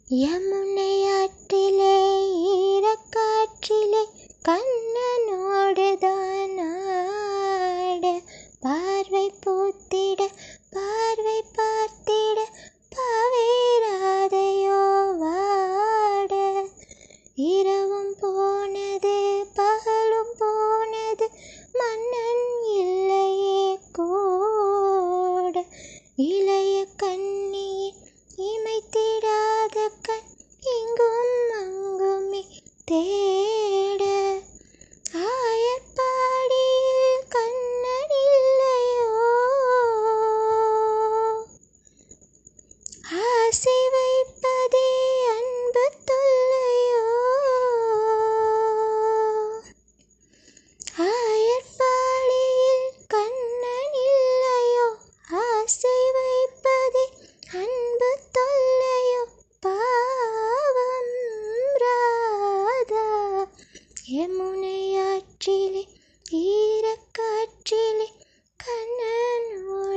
யமுனையாற்றிலே ஈரக்காற்றிலே கண்ணனோடுதான் ஆட, பார்வை பூத்திட பார்வை பார்த்திட பாவேராதையோ வாட. இரவும் போனது பகலும் போனது மன்னன் இல்லையே கூட. இளைய கண்ணியின் இமைத்திடாத கண் இங்கும் அங்குமே தேட. ஆயர்பாடியில் கண்ணன் இல்லையோ, ஆசை வைப்பதே அன்பு தொல்லையோ. ஆயர்பாடியில் கண்ணன் இல்லையோ, ஆசை வைப்பதே அன்பு தொல்லையோ. பாவம் ராதா யமுனையாற்றிலே ஈரக்காற்றிலே கண்ணனோடுதான்